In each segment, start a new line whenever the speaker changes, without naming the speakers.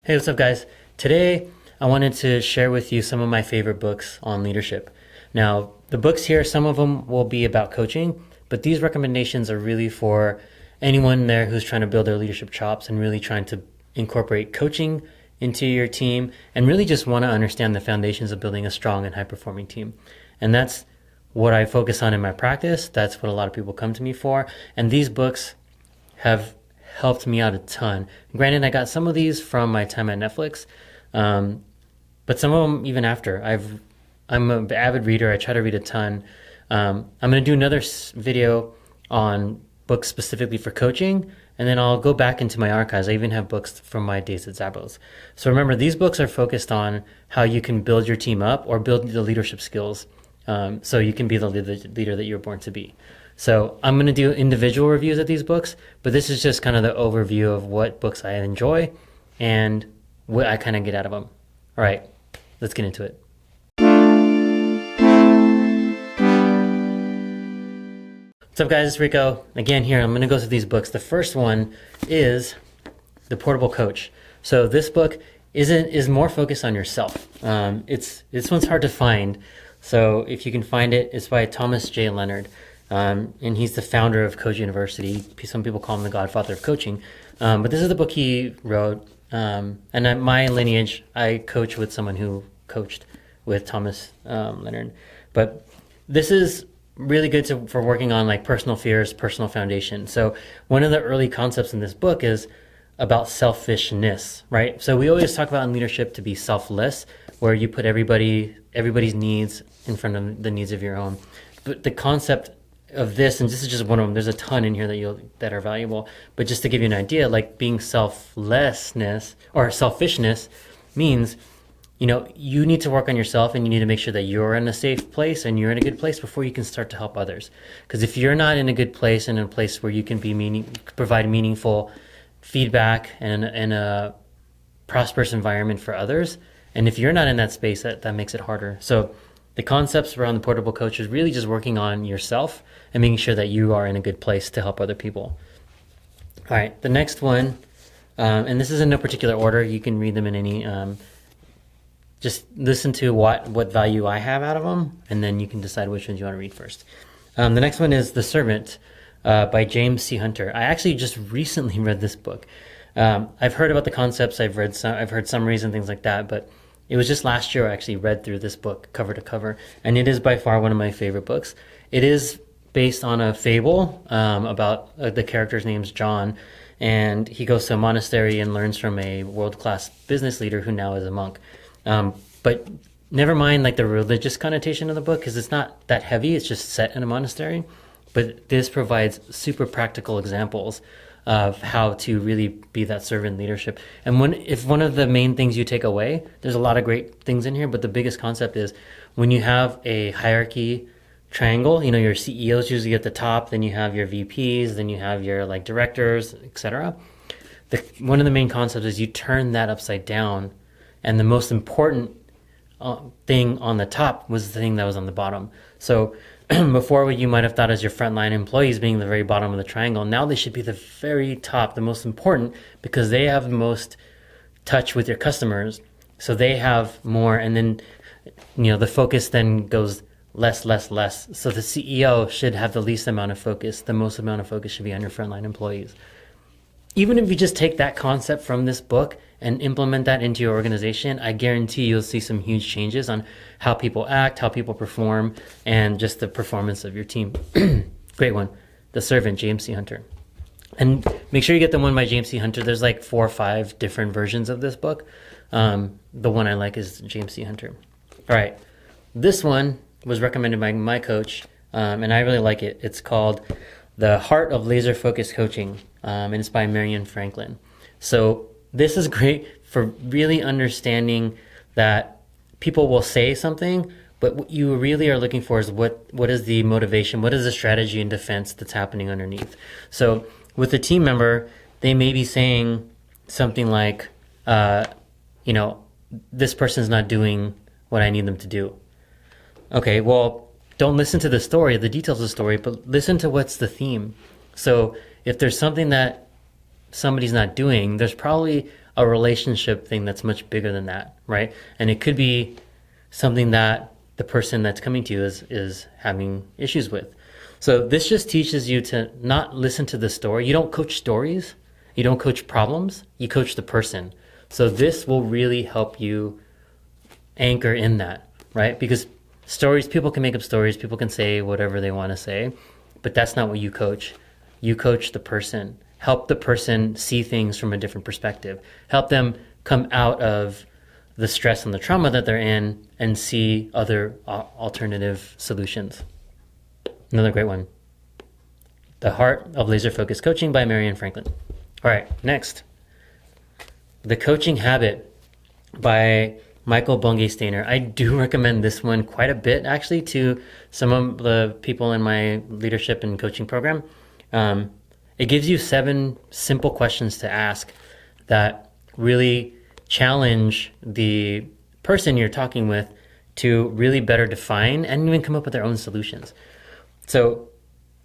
Hey, what's up, guys? Today, I wanted to share with you some of my favorite books on leadership. Now, the books here, some of them will be about coaching, but these recommendations are really for anyone there who's trying to build their leadership chops and really trying to incorporate coaching into your team and really just want to understand the foundations of building a strong and high-performing team. And that's what I focus on in my practice. That's what a lot of people come to me for. And these books have helped me out a ton. Granted, I got some of these from my time at Netflix, but some of them even after. I'm an avid reader. I try to read a ton. I'm going to do another video on books specifically for coaching, and then I'll go back into my archives. I even have books from my days at Zappos. So remember, these books are focused on how you can build your team up or build the leadership skills so you can be the leader that you're born to be. So I'm going to do individual reviews of these books, but this is just kind of the overview of what books I enjoy and what I kind of get out of them. All right, let's get into it. What's up, guys? It's Rico. Again, here, I'm going to go through these books. The first one is The Portable Coach. So this book is more focused on yourself. This one's hard to find. So if you can find it, it's by Thomas J. Leonard. And he's the founder of Coach University. Some people call him the godfather of coaching. But this is the book he wrote. And my lineage, I coach with someone who coached with Thomas Leonard. But this is really good for working on like personal fears, personal foundation. So one of the early concepts in this book is about selfishness, right? So we always talk about in leadership to be selfless, where you put everybody's needs in front of the needs of your own. But the concept of this, and this is just one of them, there's a ton in here that are valuable, but just to give you an idea, like being selflessness or selfishness means, you need to work on yourself and you need to make sure that you're in a safe place and you're in a good place before you can start to help others. Because if you're not in a good place and in a place where you can provide meaningful feedback and a prosperous environment for others, and if you're not in that space, that makes it harder. So the concepts around the portable coach is really just working on yourself and making sure that you are in a good place to help other people. All right, the next one, and this is in no particular order. You can read them in any, just listen to what value I have out of them, and then you can decide which ones you want to read first. The next one is The Servant by James C. Hunter. I actually just recently read this book. I've heard about the concepts. I've heard summaries and things like that, but it was just last year I actually read through this book cover to cover, and it is by far one of my favorite books. It is based on a fable about the character's name's John, and he goes to a monastery and learns from a world-class business leader who now is a monk. But never mind like the religious connotation of the book, because it's not that heavy. It's just set in a monastery. But this provides super practical examples of how to really be that servant leadership. And if one of the main things you take away, there's a lot of great things in here, but the biggest concept is when you have a hierarchy triangle, your CEOs usually at the top, then you have your VPs, then you have your like directors, etc. One of the main concepts is you turn that upside down, and the most important thing on the top was the thing that was on the bottom. So before, what you might have thought as your frontline employees being the very bottom of the triangle, now they should be the very top, the most important, because they have the most touch with your customers. So they have more, and then the focus then goes less. So the CEO should have the least amount of focus. The most amount of focus should be on your frontline employees. Even if you just take that concept from this book and implement that into your organization, I guarantee you'll see some huge changes on how people act, how people perform, and just the performance of your team. Great one. The Servant, James C. Hunter. And make sure you get the one by James C. Hunter. There's like 4 or 5 different versions of this book. The one I like is James C. Hunter. All right. This one was recommended by my coach, and I really like it. It's called The Heart of Laser Focused Coaching, and it's by Marian Franklin. So this is great for really understanding that people will say something, but what you really are looking for is what is the motivation, what is the strategy and defense that's happening underneath. So with a team member, they may be saying something like, this person's not doing what I need them to do. Okay, well, don't listen to the story, the details of the story, but listen to what's the theme. So if there's something that somebody's not doing, there's probably a relationship thing that's much bigger than that, right? And it could be something that the person that's coming to you is having issues with. So this just teaches you to not listen to the story. You don't coach stories. You don't coach problems. You coach the person. So this will really help you anchor in that, right? Because stories, people can make up stories. People can say whatever they want to say, but that's not what you coach. You coach the person. Help the person see things from a different perspective. Help them come out of the stress and the trauma that they're in and see other alternative solutions. Another great one. The Heart of Laser Focused Coaching by Marianne Franklin. All right, next. The Coaching Habit by Michael Bungay-Stainer. I do recommend this one quite a bit, actually, to some of the people in my leadership and coaching program. It gives you 7 simple questions to ask that really challenge the person you're talking with to really better define and even come up with their own solutions. So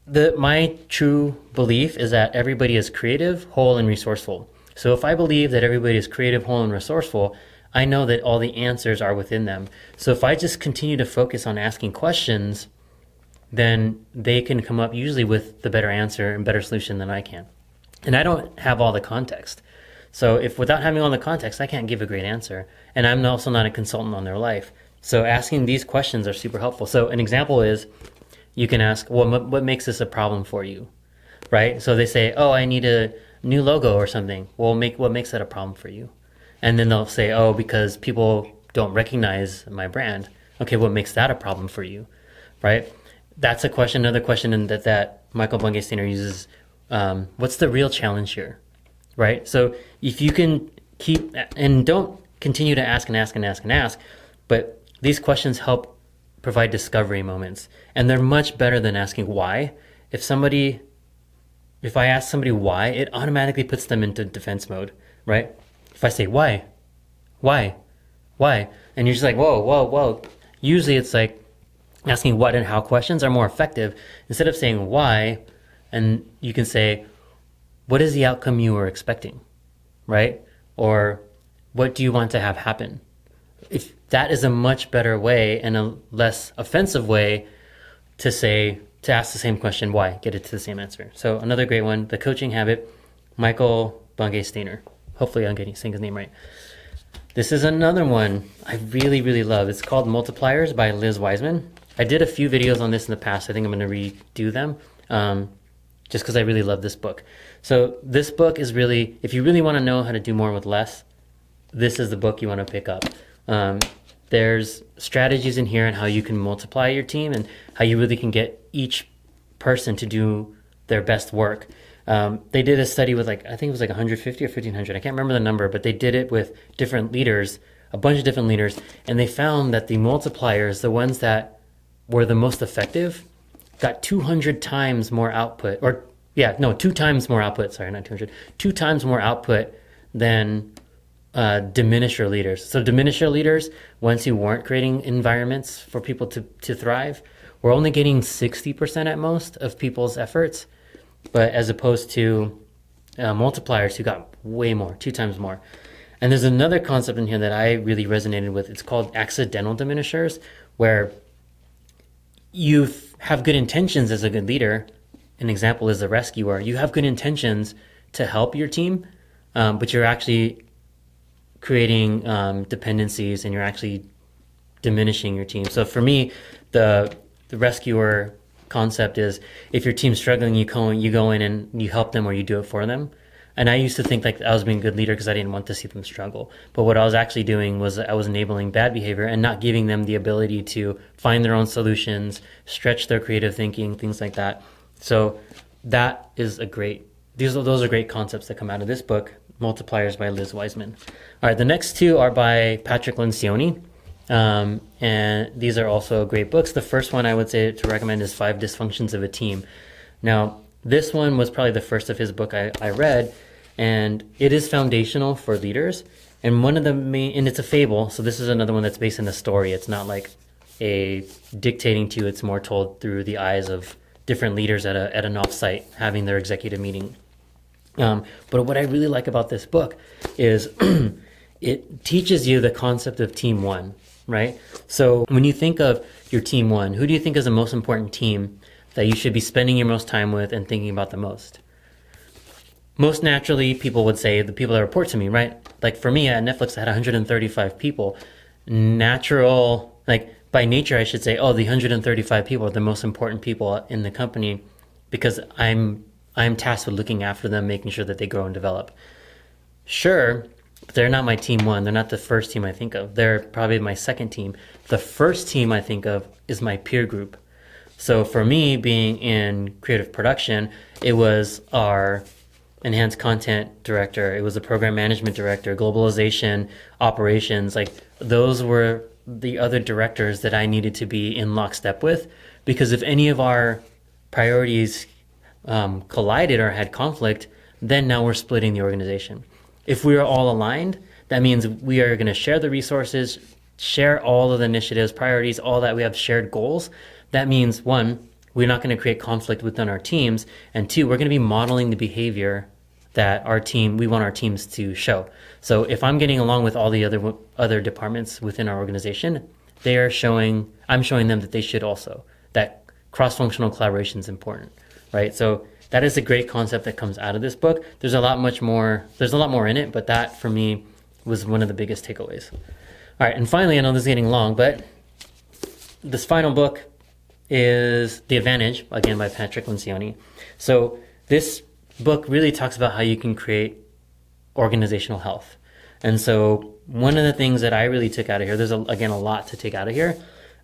my true belief is that everybody is creative, whole, and resourceful. So if I believe that everybody is creative, whole, and resourceful, I know that all the answers are within them. So if I just continue to focus on asking questions, then they can come up usually with the better answer and better solution than I can. And I don't have all the context. So if without having all the context, I can't give a great answer. And I'm also not a consultant on their life. So asking these questions are super helpful. So an example is you can ask, well, what makes this a problem for you, right? So they say, oh, I need a new logo or something. Well, what makes that a problem for you? And then they'll say, oh, because people don't recognize my brand. Okay, what makes that a problem for you, right? That's a question. Another question that Michael Bungay-Stainer uses, what's the real challenge here, right? So if you can keep, and don't continue to ask and ask and ask and ask, but these questions help provide discovery moments. And they're much better than asking why. If I ask somebody why, it automatically puts them into defense mode, right? If I say, why? And you're just like, whoa. Usually it's like asking what and how questions are more effective. Instead of saying why, and you can say, what is the outcome you were expecting, right? Or what do you want to have happen? If that is a much better way and a less offensive way to ask the same question, why? Get it to the same answer. So another great one, The Coaching Habit, Michael Bungay-Stainer. Hopefully I'm saying his name right. This is another one I really, really love. It's called Multipliers by Liz Wiseman. I did a few videos on this in the past. I think I'm going to redo them just because I really love this book. So this book is really, if you really want to know how to do more with less, this is the book you want to pick up. There's strategies in here on how you can multiply your team and how you really can get each person to do their best work. They did a study with I think it was 150 or 1,500. I can't remember the number, but they did it with different leaders, a bunch of different leaders, and they found that the multipliers, the ones that were the most effective, got 200 times more output, 2 times more output, sorry, not 200, 2 times more output than diminisher leaders. So diminisher leaders, once you weren't creating environments for people to thrive, were only getting 60% at most of people's efforts, but as opposed to multipliers who got way more, 2 times more. And there's another concept in here that I really resonated with. It's called accidental diminishers, where you have good intentions as a good leader. An example is the rescuer. You have good intentions to help your team, but you're actually creating dependencies and you're actually diminishing your team. So for me, the rescuer concept is if your team's struggling, you go in and you help them or you do it for them. And I used to think I was being a good leader because I didn't want to see them struggle. But what I was actually doing was I was enabling bad behavior and not giving them the ability to find their own solutions, stretch their creative thinking, things like that. So that is those are great concepts that come out of this book, Multipliers by Liz Wiseman. All right, the next 2 are by Patrick Lencioni. And these are also great books. The first one I would say to recommend is 5 Dysfunctions of a Team. Now, this one was probably the first of his book I read, and it is foundational for leaders. And one of the and it's a fable, so this is another one that's based in a story. It's not like a dictating to you. It's more told through the eyes of different leaders at an offsite having their executive meeting. But what I really like about this book is it teaches you the concept of team one, right? So when you think of your team one, who do you think is the most important team that you should be spending your most time with and thinking about the most? Most naturally, people would say the people that report to me, right? Like for me at Netflix, I had 135 people. By nature, I should say, oh, the 135 people are the most important people in the company because I'm tasked with looking after them, making sure that they grow and develop. Sure, but they're not my team one. They're not the first team I think of. They're probably my second team. The first team I think of is my peer group. So for me, being in creative production, it was our enhanced content director, it was a program management director, globalization, operations. Like those were the other directors that I needed to be in lockstep with, because if any of our priorities collided or had conflict, then now we're splitting the organization. If we are all aligned, that means we are going to share the resources, share all of the initiatives, priorities, all that. We have shared goals. That means, one, we're not going to create conflict within our teams, and two, we're going to be modeling the behavior that we want our teams to show. So if I'm getting along with all the other departments within our organization, I'm showing them that they should also. That cross-functional collaboration is important, right? So that is a great concept that comes out of this book. There's a lot more in it, but that for me was one of the biggest takeaways. All right, and finally, I know this is getting long, but this final book is The Advantage, again by Patrick Lencioni. So this book really talks about how you can create organizational health. And so one of the things that I really took out of here, there's again a lot to take out of here.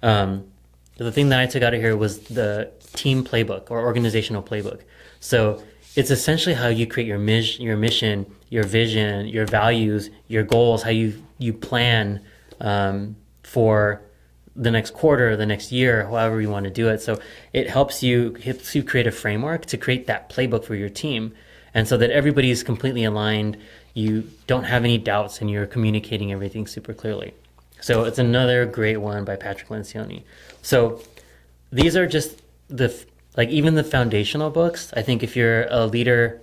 The thing that I took out of here was the team playbook or organizational playbook. So it's essentially how you create your mission, your vision, your values, your goals, how you plan for the next quarter, the next year, however you want to do it. So it helps you create a framework to create that playbook for your team. And so that everybody is completely aligned, you don't have any doubts, and you're communicating everything super clearly. So it's another great one by Patrick Lencioni. So these are just even the foundational books. I think if you're a leader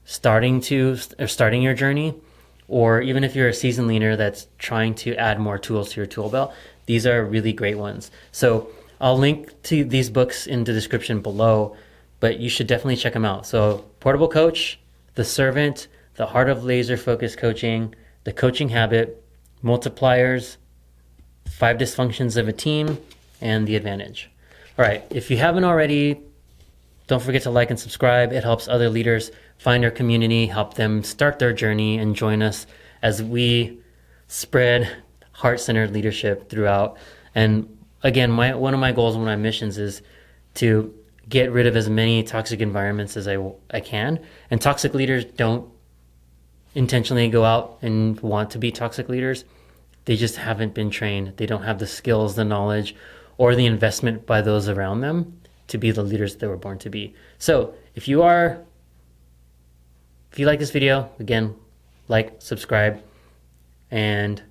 starting your journey, or even if you're a seasoned leader that's trying to add more tools to your tool belt, these are really great ones. So I'll link to these books in the description below, but you should definitely check them out. So Portable Coach, The Servant, The Heart of Laser Focused Coaching, The Coaching Habit, Multipliers, 5 Dysfunctions of a Team, and The Advantage. All right, if you haven't already, don't forget to like and subscribe. It helps other leaders find our community, help them start their journey, and join us as we spread heart-centered leadership throughout. And again, one of my goals, one of my missions is to get rid of as many toxic environments as I can. And toxic leaders don't intentionally go out and want to be toxic leaders. They just haven't been trained. They don't have the skills, the knowledge, or the investment by those around them to be the leaders that they were born to be. So if you like this video, again, like, subscribe, and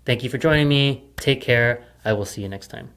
thank you for joining me. Take care. I will see you next time.